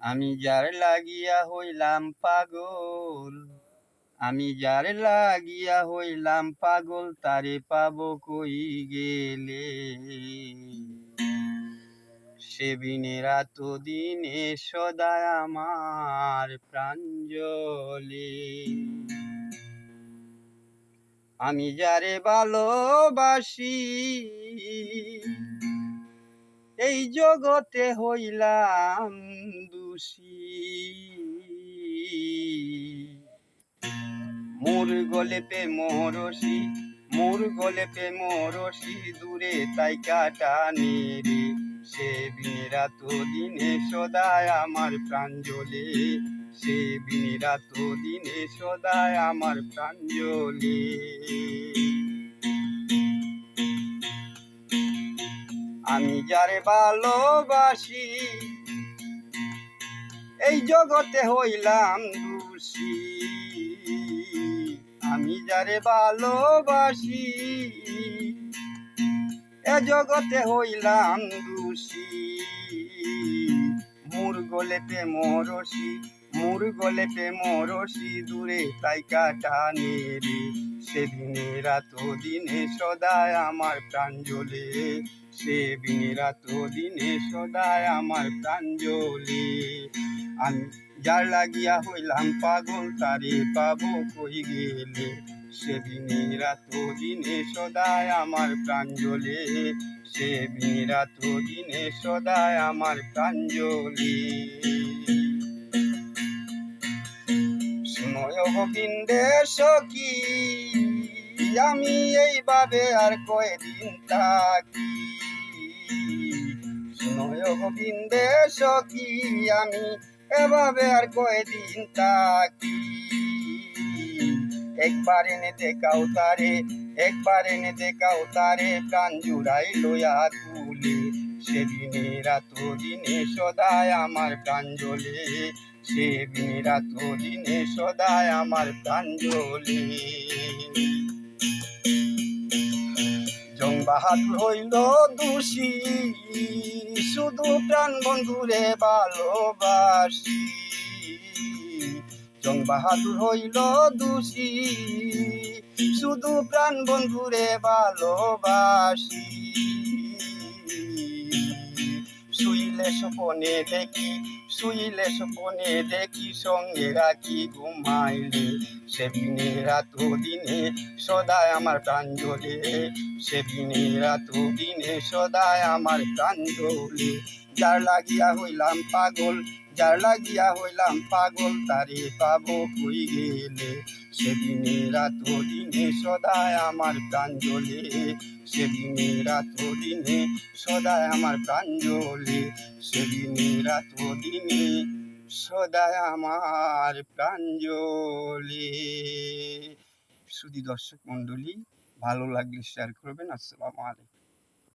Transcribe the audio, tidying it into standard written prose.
আমি যার লাগিয়া হইলাম পাগল, আমি যার লাগিয়া হইলাম পাগল, তারে পাবো কই গেলে? সে বিনে রাত দিনে সদায় আমার প্রাণ জ্বলে। আমি যারে ভালোবাসি এই জগতে হইলাম দোষী। মোর গলে প্রেমরসি, মোর গলে প্রেমরসি, দূরে তাই কাটানে রে। সে বিনে রাত দিনে সদায় আমার প্রাণ জ্বলে, সে বিনে রাত দিনে সদায় আমার প্রাণ জ্বলে। আমি যারে ভালোবাসি এই জগতে হইলাম দোষী। আমি যারে ভালোবাসি এ জগতে হইলাম দোষী। মোর গলে প্রেমরসি, মোর গলে প্রেমরসি, দূরে তাই কাটানে রে। সেদিনে রাত দিনে সদায় আমার প্রাণ জ্বলে, সে বিনে রাত দিনে সদায় আমার প্রাণ জ্বলে। আমি যার লাগিয়া হইলাম পাগল, তারে পাবো কই গেলে? সেদিনে রাত দিনে সদায় আমার প্রাণ জ্বলে, সে বিনে রাত দিনে সদায় আমার প্রাণ জ্বলে। শুনো গোবিন্দের সখী, আমি এইভাবে আর কয়দিন থাকি। শুনো গোবিন্দের সখী, আমি এভাবে আর কয়দিন থাকি। একবার এনে দেখাও তারে, একবার এনে দেখাও তারে, প্রাণ জুড়াই লইয়া তুলে। সেদিনে রাত দিনে সদায় আমার প্রাণ জ্বলে, সে বিনে রাত দিনে সদায় আমার প্রাণ জ্বলে। জং বাহাদুর হইল দোষী, শুধু প্রাণ বন্ধুরে ভালোবাসি। জং বাহাদুর হইল দোষী, শুধু প্রাণ বন্ধুরে ভালোবাসি। শুইলে স্বপনে দেখি, শুইলে স্বপনে দেখি, সঙ্গে রাখি ঘুমাইলে। সে বিনে রাত দিনে সদায় আমার প্রাণ জ্বলে, সে বিনে রাত দিনে সদায় আমার প্রাণ জ্বলে। যার লাগিয়া হইলাম পাগল, যার লাগিয়া হইলাম পাগল, তারে পাবো কই গেলে? সেদিনে রাত দিনে সদায় আমার প্রাণ জ্বলে, সেদিনে রাত দিনে সদায় আমার প্রাণ জ্বলে, সেদিনে রাত দিনে সদায় আমার প্রাণ জ্বলে। শুধু দর্শক মণ্ডলী, ভালো লাগলে শেয়ার করবেন। আসসালামু আলাইকুম।